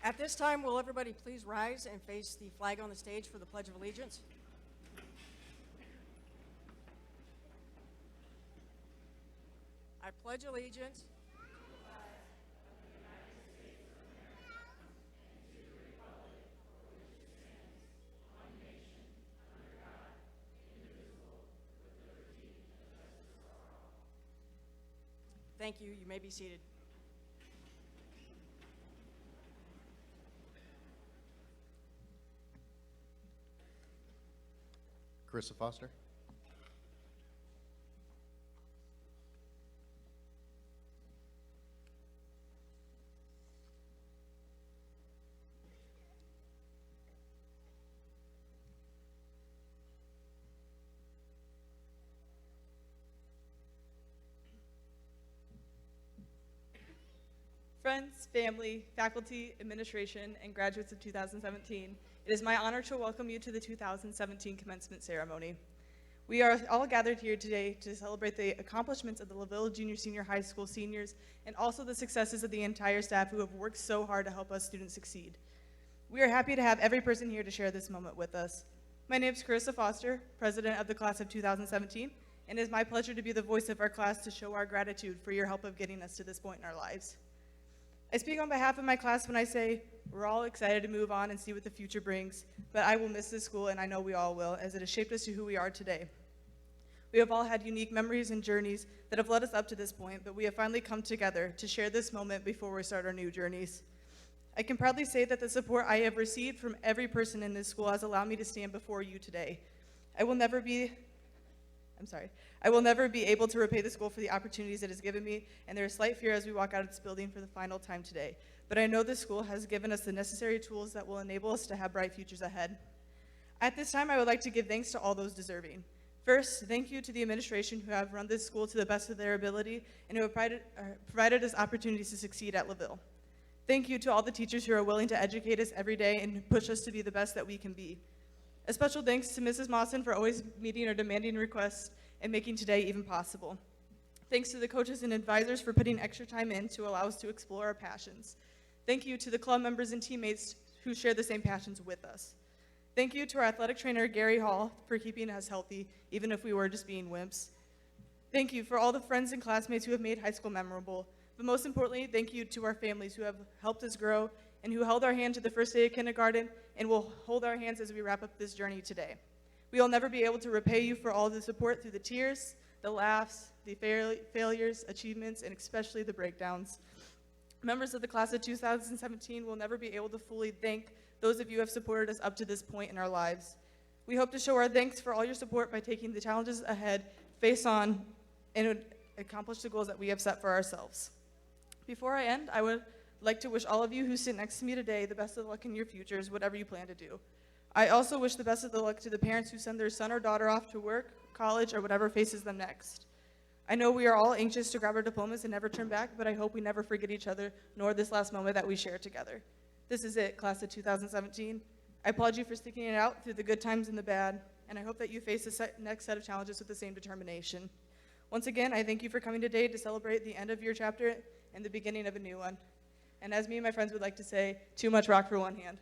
At this time, will everybody please rise and face the flag on the stage for the Pledge of Allegiance? I pledge allegiance Thank you. You may be seated. Carissa Foster. Friends, family, faculty, administration, and graduates of 2017, it is my honor to welcome you to the 2017 commencement ceremony. We are all gathered here today to celebrate the accomplishments of the Laville Junior Senior High School seniors and also the successes of the entire staff who have worked so hard to help us students succeed. We are happy to have every person here to share this moment with us. My name is Carissa Foster, president of the class of 2017, and it is my pleasure to be the voice of our class to show our gratitude for your help of getting us to this point in our lives. I speak on behalf of my class when I say we're all excited to move on and see what the future brings, but I will miss this school, and I know we all will, as it has shaped us to who we are today. We have all had unique memories and journeys that have led us up to this point, but we have finally come together to share this moment before we start our new journeys. I can proudly say that the support I have received from every person in this school has allowed me to stand before you today. I will never be able to repay the school for the opportunities it has given me, and there is slight fear as we walk out of this building for the final time today. But I know this school has given us the necessary tools that will enable us to have bright futures ahead. At this time, I would like to give thanks to all those deserving. First, thank you to the administration who have run this school to the best of their ability and who have provided us opportunities to succeed at Laville. Thank you to all the teachers who are willing to educate us every day and push us to be the best that we can be. A special thanks to Mrs. Mawson for always meeting our demanding requests and making today even possible. Thanks to the coaches and advisors for putting extra time in to allow us to explore our passions. Thank you to the club members and teammates who share the same passions with us. Thank you to our athletic trainer, Gary Hall, for keeping us healthy, even if we were just being wimps. Thank you for all the friends and classmates who have made high school memorable. But most importantly, thank you to our families who have helped us grow and who held our hand to the first day of kindergarten and will hold our hands as we wrap up this journey today. We will never be able to repay you for all the support through the tears, the laughs, the failures, achievements, and especially the breakdowns. Members of the class of 2017 will never be able to fully thank those of you who have supported us up to this point in our lives. We hope to show our thanks for all your support by taking the challenges ahead, face on, and accomplish the goals that we have set for ourselves. Before I end, I would like to wish all of you who sit next to me today the best of luck in your futures, whatever you plan to do. I also wish the best of luck to the parents who send their son or daughter off to work, college, or whatever faces them next. I know we are all anxious to grab our diplomas and never turn back, but I hope we never forget each other, nor this last moment that we share together. This is it, class of 2017. I applaud you for sticking it out through the good times and the bad, and I hope that you face the next set of challenges with the same determination. Once again, I thank you for coming today to celebrate the end of your chapter and the beginning of a new one. And as me and my friends would like to say, too much rock for one hand.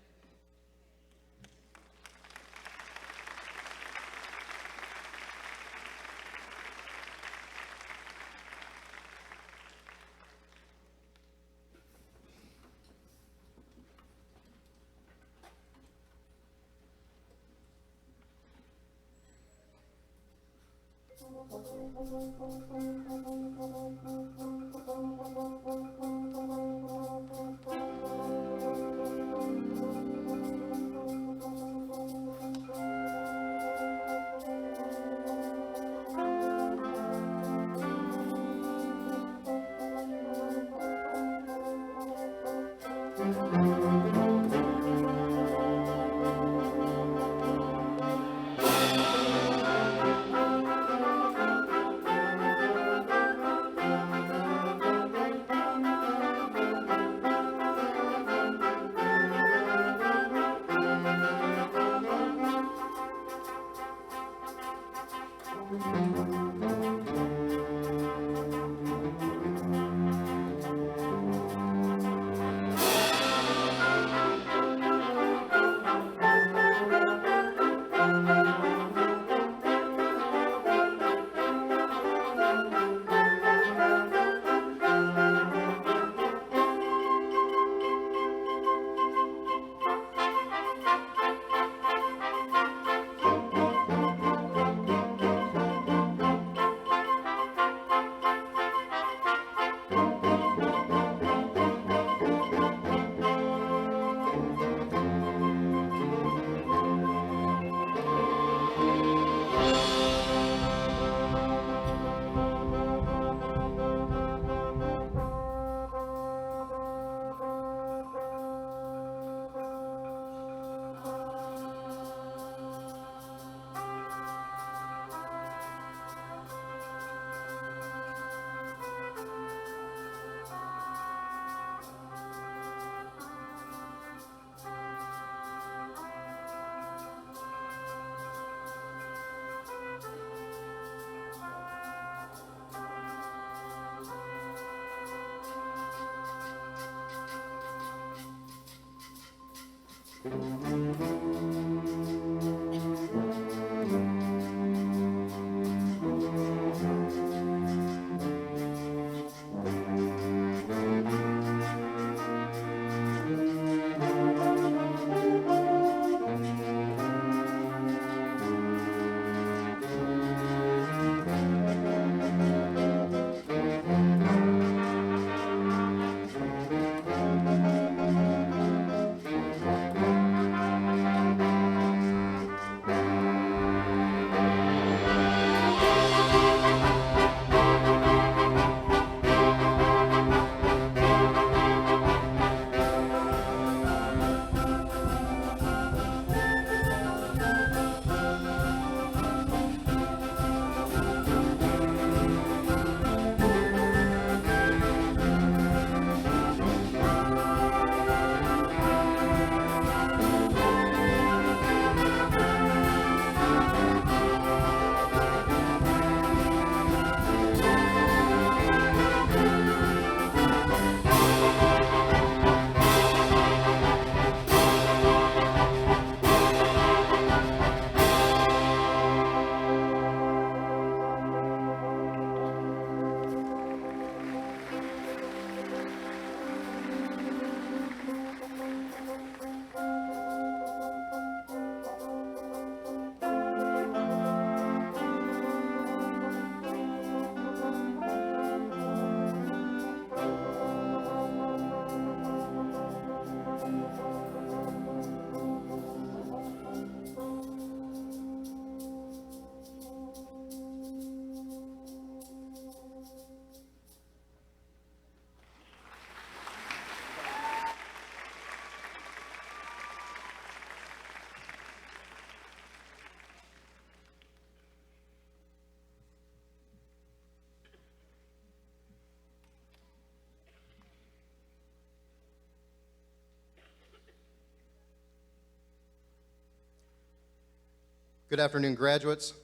Good afternoon, graduates,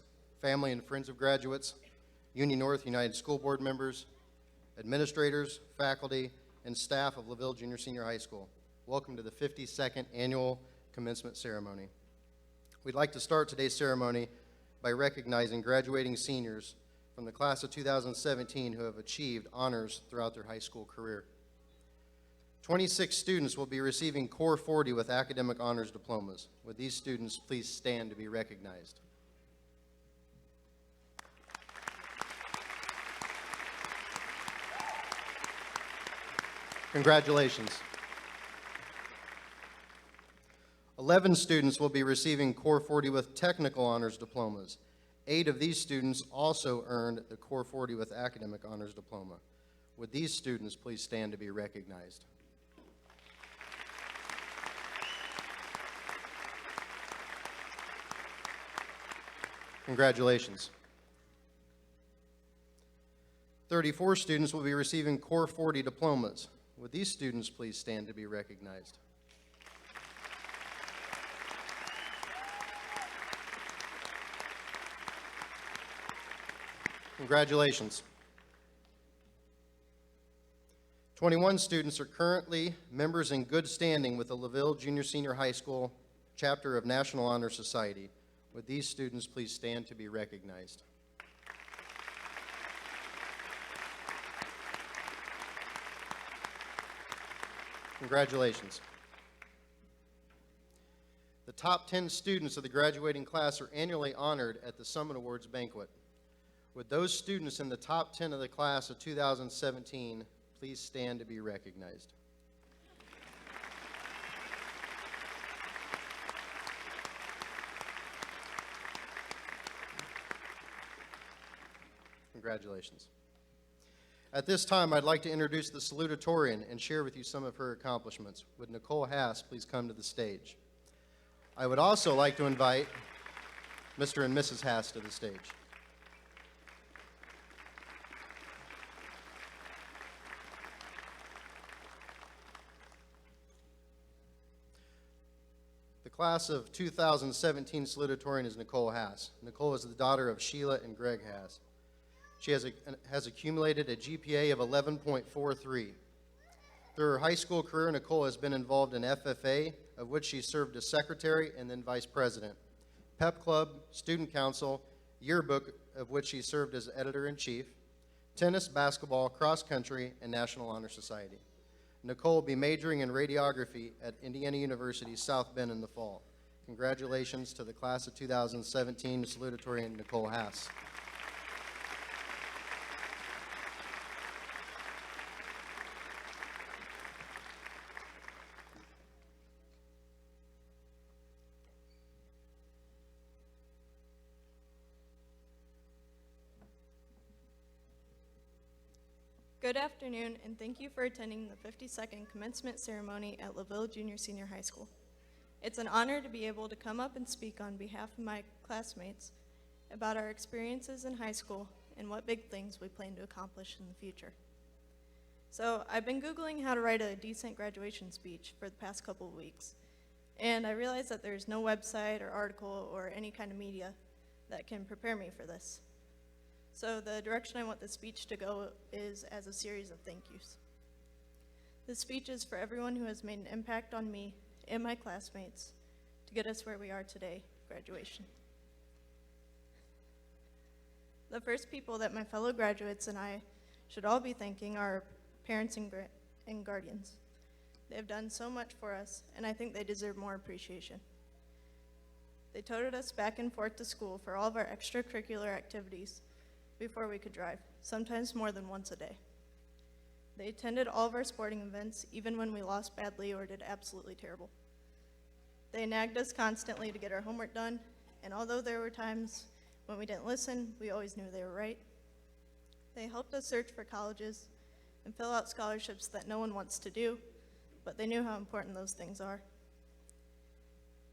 family and friends of graduates, Union North United School Board members, administrators, faculty, and staff of Laville Junior Senior High School. Welcome to the 52nd Annual Commencement Ceremony. We'd like to start today's ceremony by recognizing graduating seniors from the class of 2017 who have achieved honors throughout their high school career. 26 students will be receiving Core 40 with academic honors diplomas. Would these students please stand to be recognized? Congratulations. 11 students will be receiving Core 40 with technical honors diplomas. 8 of these students also earned the Core 40 with academic honors diploma. Would these students please stand to be recognized? Congratulations. 34 students will be receiving Core 40 diplomas. Would these students please stand to be recognized? Congratulations. 21 students are currently members in good standing with the Laville Junior Senior High School chapter of National Honor Society. Would these students please stand to be recognized? Congratulations. The top 10 students of the graduating class are annually honored at the Summit Awards banquet. Would those students in the top 10 of the class of 2017 please stand to be recognized? Congratulations. At this time, I'd like to introduce the Salutatorian and share with you some of her accomplishments. Would Nicole Haas please come to the stage? I would also like to invite Mr. and Mrs. Haas to the stage. The class of 2017 Salutatorian is Nicole Haas. Nicole is the daughter of Sheila and Greg Haas. She has accumulated a GPA of 11.43. Through her high school career, Nicole has been involved in FFA, of which she served as secretary and then vice president. Pep Club, Student Council, Yearbook, of which she served as editor-in-chief. Tennis, basketball, cross country, and National Honor Society. Nicole will be majoring in radiography at Indiana University South Bend in the fall. Congratulations to the class of 2017 Salutatorian Nicole Haas. Good afternoon, and thank you for attending the 52nd commencement ceremony at Laville Junior Senior High School. It's an honor to be able to come up and speak on behalf of my classmates about our experiences in high school and what big things we plan to accomplish in the future. So I've been Googling how to write a decent graduation speech for the past couple of weeks, and I realized that there's no website or article or any kind of media that can prepare me for this. So the direction I want the speech to go is as a series of thank yous. This speech is for everyone who has made an impact on me and my classmates to get us where we are today, graduation. The first people that my fellow graduates and I should all be thanking are our parents and guardians. They have done so much for us, and I think they deserve more appreciation. They toted us back and forth to school for all of our extracurricular activities before we could drive, sometimes more than once a day. They attended all of our sporting events, even when we lost badly or did absolutely terrible. They nagged us constantly to get our homework done, and although there were times when we didn't listen, we always knew they were right. They helped us search for colleges and fill out scholarships that no one wants to do, but they knew how important those things are.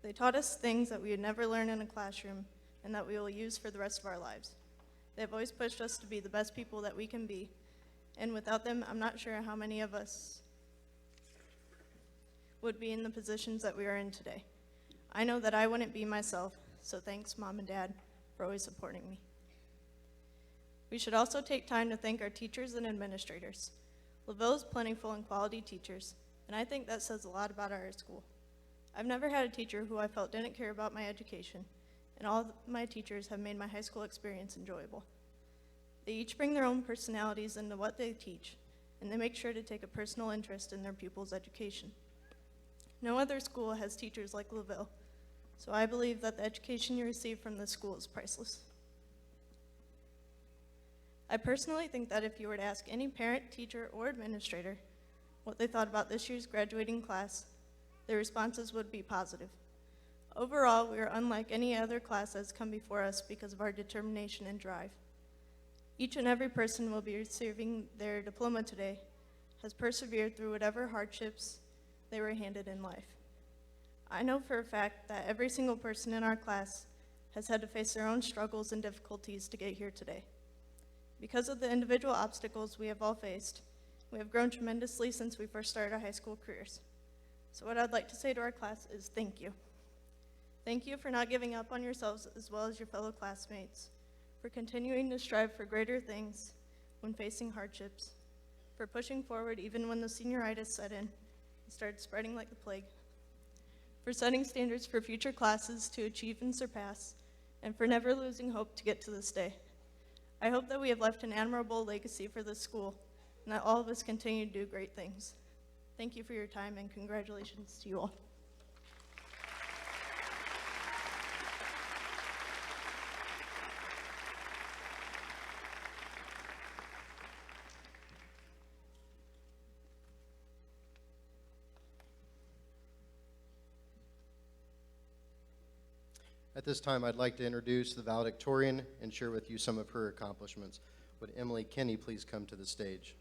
They taught us things that we would never learn in a classroom and that we will use for the rest of our lives. They've always pushed us to be the best people that we can be, and without them, I'm not sure how many of us would be in the positions that we are in today. I know that I wouldn't be myself, so thanks, Mom and Dad, for always supporting me. We should also take time to thank our teachers and administrators. Laville is plentiful in quality teachers, and I think that says a lot about our school. I've never had a teacher who I felt didn't care about my education, and all of my teachers have made my high school experience enjoyable. They each bring their own personalities into what they teach, and they make sure to take a personal interest in their pupils' education. No other school has teachers like Laville, so I believe that the education you receive from this school is priceless. I personally think that if you were to ask any parent, teacher, or administrator what they thought about this year's graduating class, their responses would be positive. Overall, we are unlike any other class that has come before us because of our determination and drive. Each and every person will be receiving their diploma today has persevered through whatever hardships they were handed in life. I know for a fact that every single person in our class has had to face their own struggles and difficulties to get here today. Because of the individual obstacles we have all faced, we have grown tremendously since we first started our high school careers. So what I'd like to say to our class is thank you. Thank you for not giving up on yourselves as well as your fellow classmates, for continuing to strive for greater things when facing hardships, for pushing forward even when the senioritis set in and started spreading like the plague, for setting standards for future classes to achieve and surpass, and for never losing hope to get to this day. I hope that we have left an admirable legacy for this school and that all of us continue to do great things. Thank you for your time, and congratulations to you all. At this time, I'd like to introduce the valedictorian and share with you some of her accomplishments. Would Emily Kinney please come to the stage?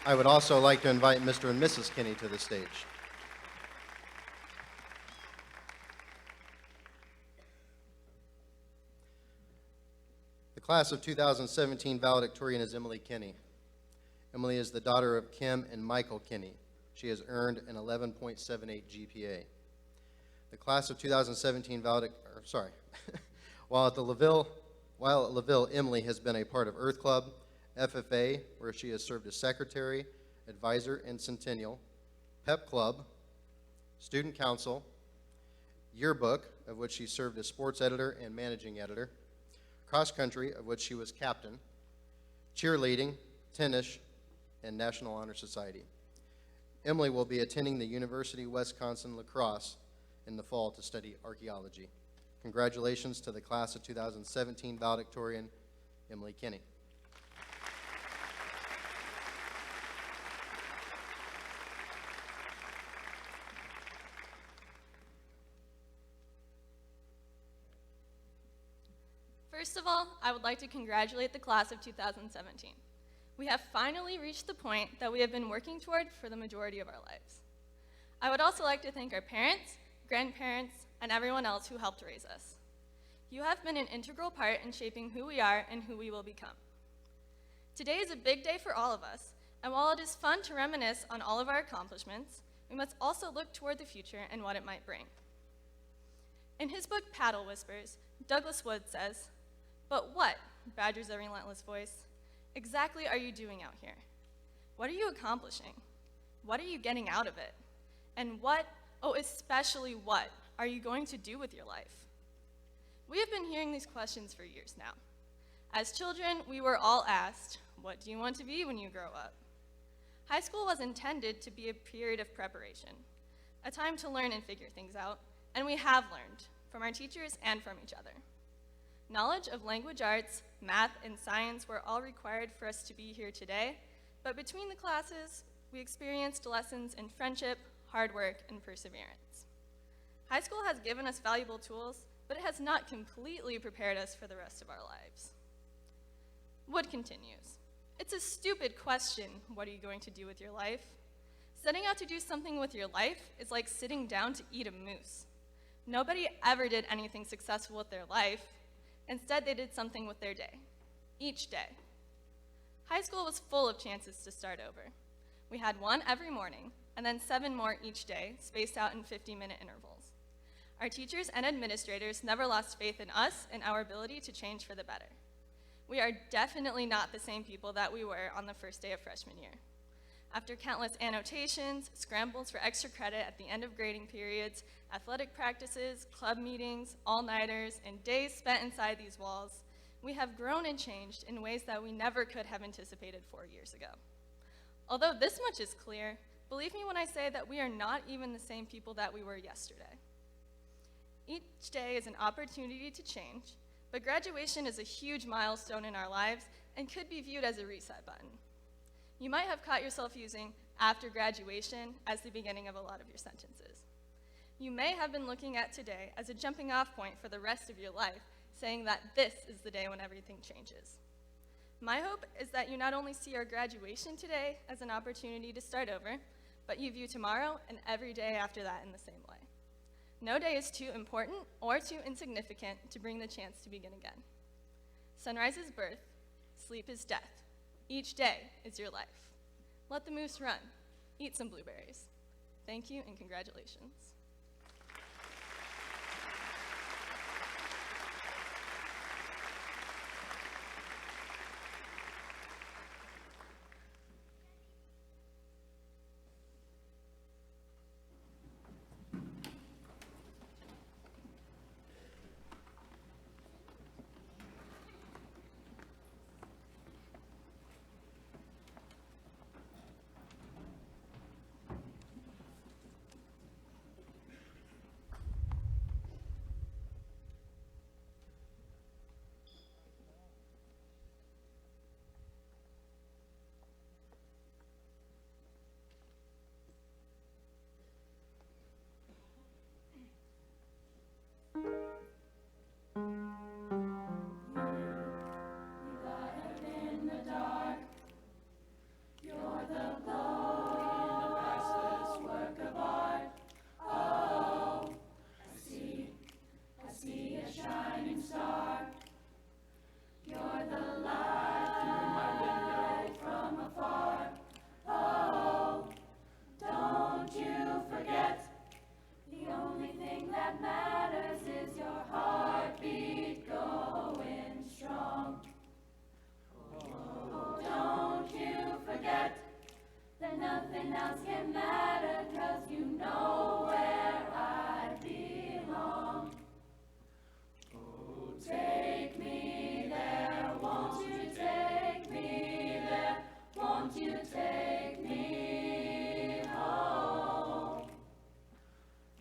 I would also like to invite Mr. and Mrs. Kinney to the stage. The class of 2017 valedictorian is Emily Kinney. Emily is the daughter of Kim and Michael Kinney. She has earned an 11.78 GPA. The class of 2017 while at Laville, Emily has been a part of Earth Club, FFA, where she has served as secretary, advisor, and centennial, Pep Club, Student Council, Yearbook, of which she served as sports editor and managing editor, Cross Country, of which she was captain, Cheerleading, Tennis, and National Honor Society. Emily will be attending the University of Wisconsin La Crosse in the fall to study archaeology. Congratulations to the class of 2017 valedictorian, Emily Kinney. First of all, I would like to congratulate the class of 2017. We have finally reached the point that we have been working toward for the majority of our lives. I would also like to thank our parents, grandparents, and everyone else who helped raise us. You have been an integral part in shaping who we are and who we will become. Today is a big day for all of us, and while it is fun to reminisce on all of our accomplishments, we must also look toward the future and what it might bring. In his book, Paddle Whispers, Douglas Wood says, "But what," badgers a relentless voice, "exactly are you doing out here? What are you accomplishing? What are you getting out of it? And what, oh, especially what, are you going to do with your life?" We have been hearing these questions for years now. As children, we were all asked, "What do you want to be when you grow up?" High school was intended to be a period of preparation, a time to learn and figure things out, and we have learned from our teachers and from each other. Knowledge of language arts, math, and science were all required for us to be here today, but between the classes, we experienced lessons in friendship, hard work, and perseverance. High school has given us valuable tools, but it has not completely prepared us for the rest of our lives. Wood continues, "It's a stupid question, what are you going to do with your life? Setting out to do something with your life is like sitting down to eat a moose. Nobody ever did anything successful with their life. Instead, they did something with their day, each day." High school was full of chances to start over. We had one every morning, and then 7 more each day, spaced out in 50-minute intervals. Our teachers and administrators never lost faith in us and our ability to change for the better. We are definitely not the same people that we were on the first day of freshman year. After countless annotations, scrambles for extra credit at the end of grading periods, athletic practices, club meetings, all-nighters, and days spent inside these walls, we have grown and changed in ways that we never could have anticipated 4 years ago. Although this much is clear, believe me when I say that we are not even the same people that we were yesterday. Each day is an opportunity to change, but graduation is a huge milestone in our lives and could be viewed as a reset button. You might have caught yourself using "after graduation" as the beginning of a lot of your sentences. You may have been looking at today as a jumping off point for the rest of your life, saying that this is the day when everything changes. My hope is that you not only see our graduation today as an opportunity to start over, but you view tomorrow and every day after that in the same way. No day is too important or too insignificant to bring the chance to begin again. Sunrise is birth, sleep is death. Each day is your life. Let the moose run. Eat some blueberries. Thank you and congratulations. nothing else can matter, 'cause you know where I belong. Oh, take me there, won't you take me there, won't you take me home?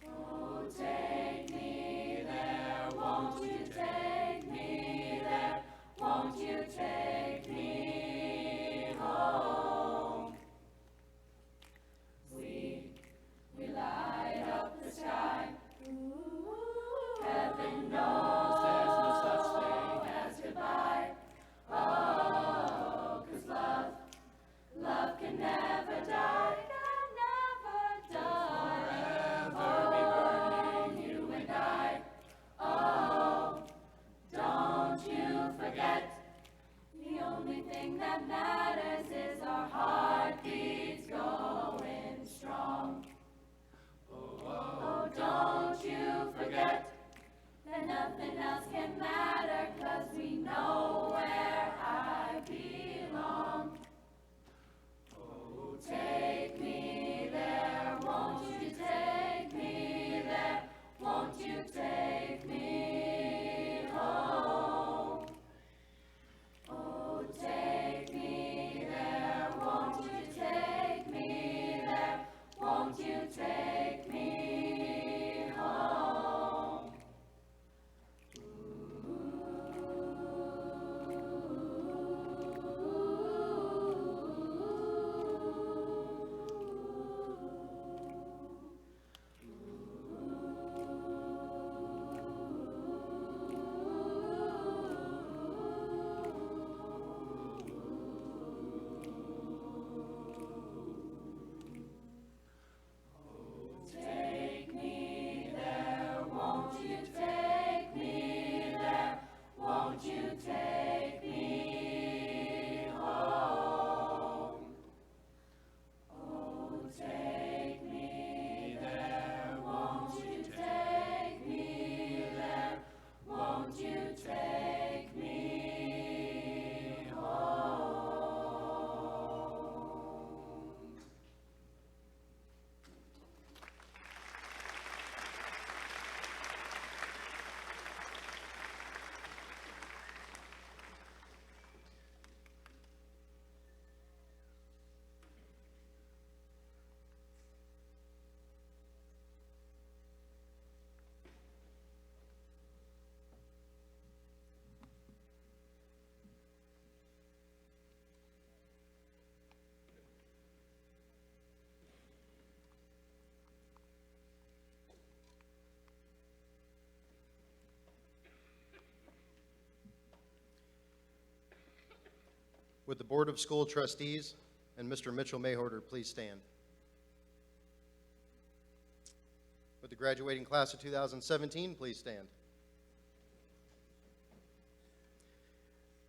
Oh, take me there, won't you take me there, won't you take me home? We light up the sky. Heaven knows there's no such thing as goodbye. Oh, 'cause love can never die, can never die. Forever be burning, you and I. Oh, don't you forget, the only thing that matters is our heartbeats going strong. Oh, don't you forget that nothing else can matter, 'cause we know where I belong. Oh, take me there, won't you take me there, won't you take me home? Oh, take me there, won't you take me there, won't you take me home? Take me there, won't you take me there, won't you take me home? Oh, take me there, won't you take me there, won't you take me home? Would the Board of School Trustees and Mr. Mitchell Mayhorter please stand? Would the graduating class of 2017 please stand?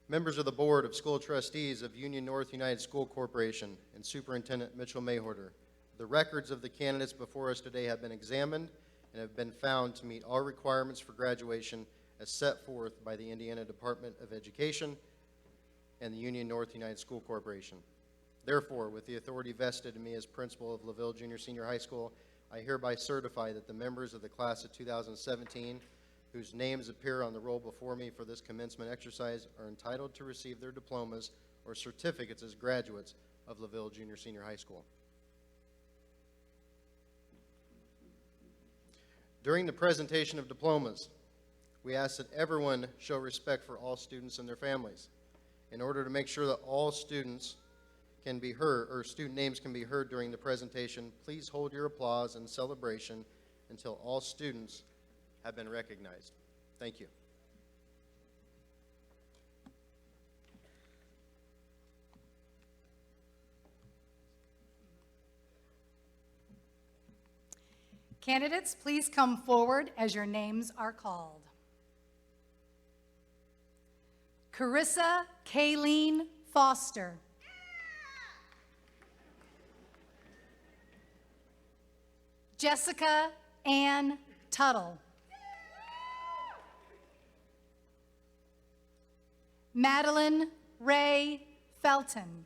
Members of the Board of School Trustees of Union North United School Corporation and Superintendent Mitchell Mayhorter, the records of the candidates before us today have been examined and have been found to meet all requirements for graduation as set forth by the Indiana Department of Education and the Union North United School Corporation. Therefore, with the authority vested in me as principal of Laville Junior Senior High School, I hereby certify that the members of the class of 2017, whose names appear on the roll before me for this commencement exercise, are entitled to receive their diplomas or certificates as graduates of Laville Junior Senior High School. During the presentation of diplomas, we ask that everyone show respect for all students and their families. In order to make sure that all students can be heard, or student names can be heard during the presentation, please hold your applause and celebration until all students have been recognized. Thank you. Candidates, please come forward as your names are called. Carissa Kayleen Foster. Jessica Ann Tuttle. Madeline Ray Felton.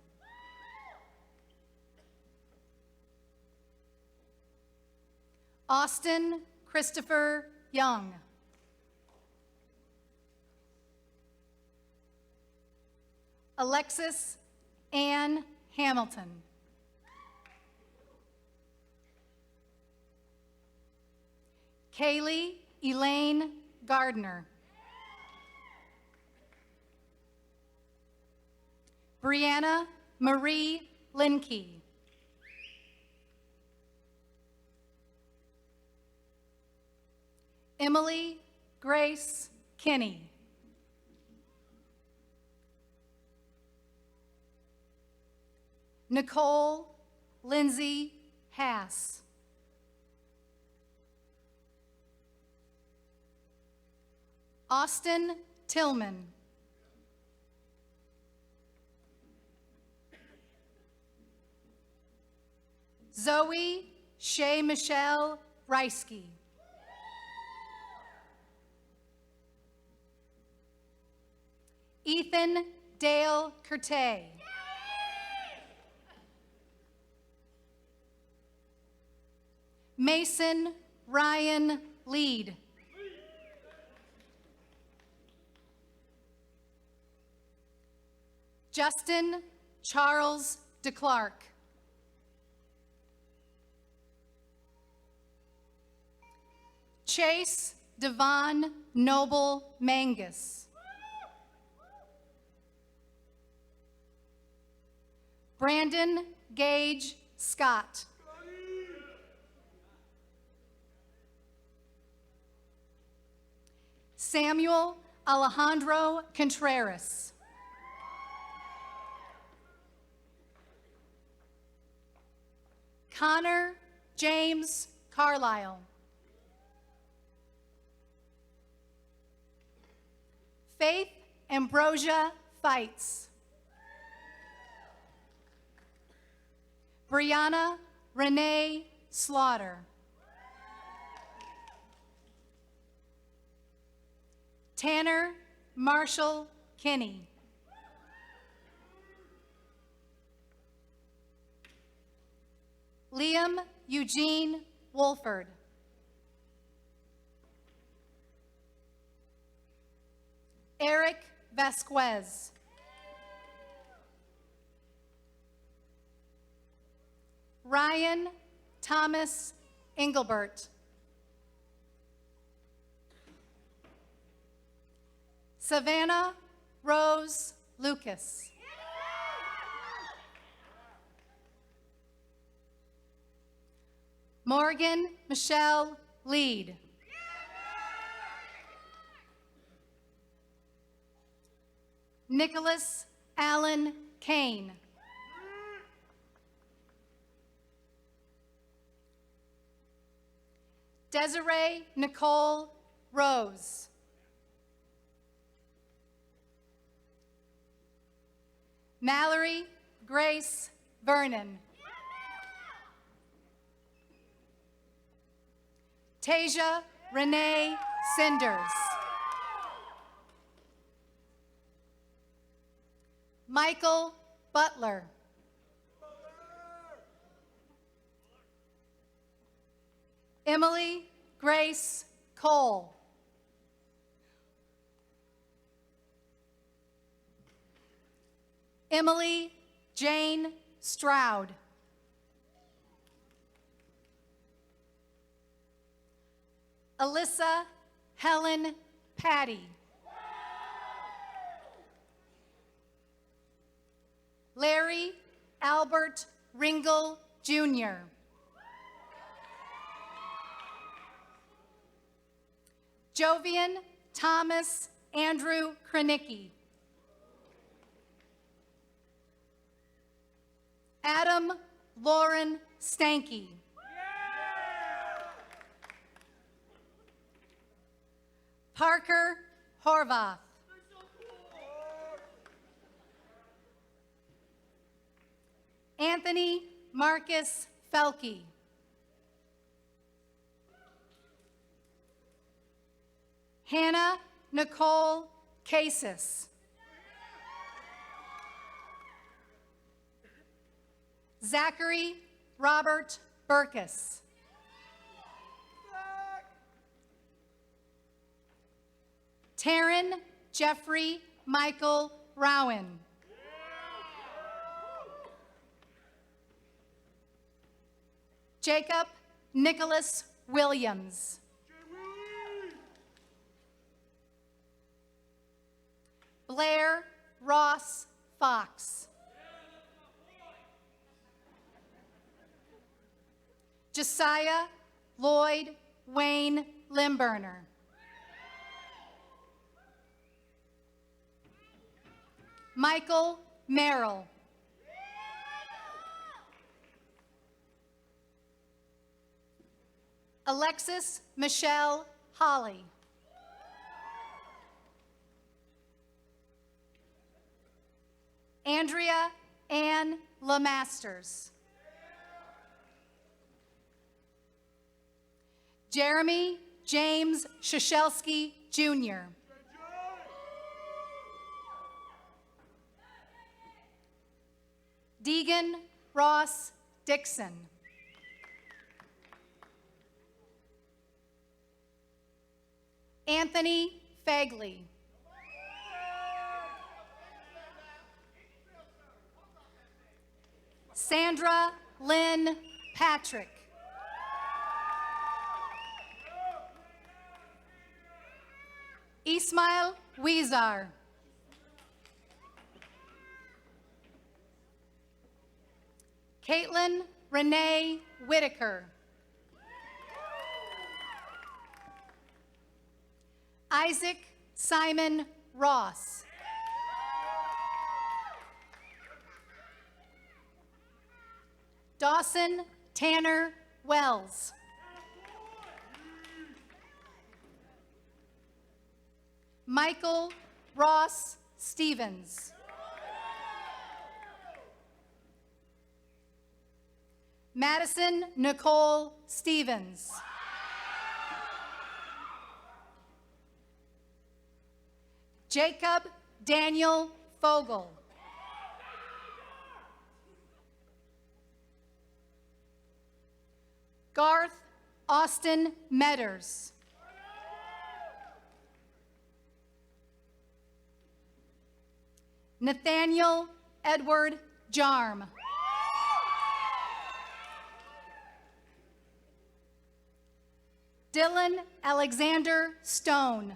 Austin Christopher Young. Alexis Ann Hamilton. Kaylee Elaine Gardner. Brianna Marie Linkey. Emily Grace Kinney. Nicole Lindsay Haas. Austin Tillman. Zoe Shay Michelle Reisky. Ethan Dale Curtay. Mason Ryan Lead. Justin Charles DeClark. Chase Devon Noble Mangus. Brandon Gage Scott. Samuel Alejandro Contreras. Connor James Carlisle. Faith Ambrosia Fights. Brianna Renee Slaughter. Tanner Marshall Kinney. Liam Eugene Wolford. Eric Vasquez. Ryan Thomas Engelbert. Savannah Rose Lucas. Morgan Michelle Lead. Nicholas Allen Kane. Desiree Nicole Rose. Mallory Grace Vernon. Tasia Renee Cinders. Michael Butler. Emily Grace Cole. Emily Jane Stroud. Alyssa Helen Patty. Larry Albert Ringel Jr. Jovian Thomas Andrew Kranicki. Adam Lauren Stanky. Parker Horvath. Anthony Marcus Felke. Hannah Nicole Casis. Zachary Robert Burkus. Taryn Jeffrey Michael Rowan. Jacob Nicholas Williams. Blair Ross Fox. Josiah Lloyd Wayne Limburner. Michael Merrill. Alexis Michelle Holly. Andrea Ann LeMasters. Jeremy James Shashelski, Jr. Deegan Ross Dixon. Anthony Fagley. Sandra Lynn Patrick. Ismail Weezar. Caitlin Renee Whitaker. Isaac Simon Ross. Dawson Tanner Wells. Michael Ross Stevens. Madison Nicole Stevens. Jacob Daniel Fogel. Garth Austin Metters. Nathaniel Edward Jarm. Dylan Alexander Stone.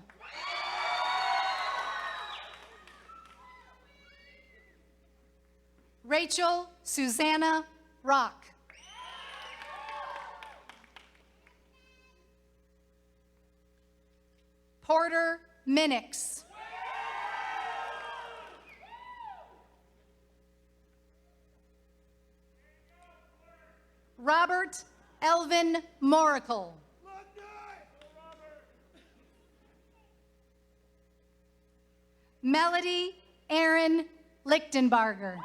Rachel Susanna Rock. Porter Minix. Robert Elvin Moracle. Melody Aaron Lichtenbarger.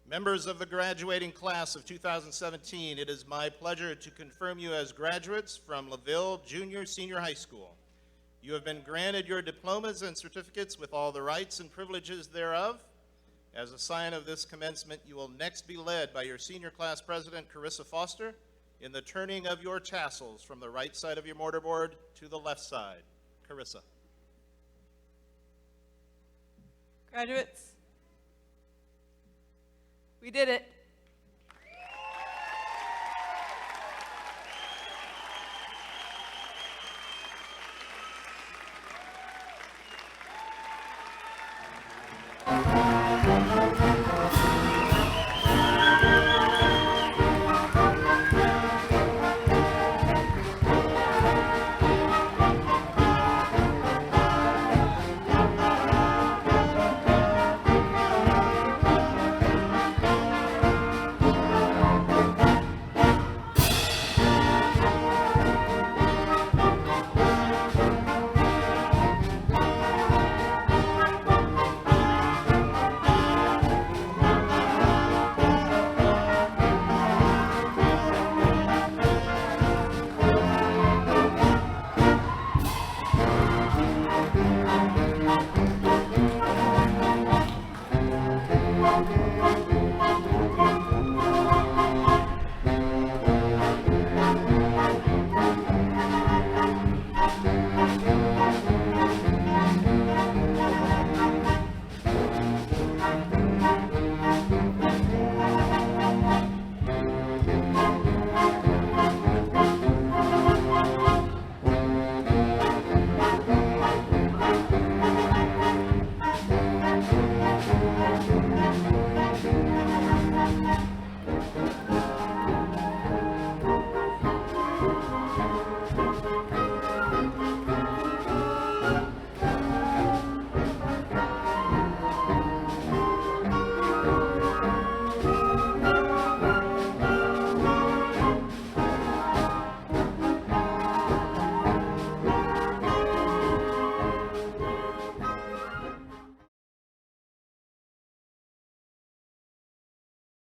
Members of the graduating class of 2017, it is my pleasure to confirm you as graduates from Laville Junior Senior High School. You have been granted your diplomas and certificates with all the rights and privileges thereof. As a sign of this commencement, you will next be led by your senior class president, Carissa Foster, in the turning of your tassels from the right side of your mortarboard to the left side. Carissa. Graduates, we did it.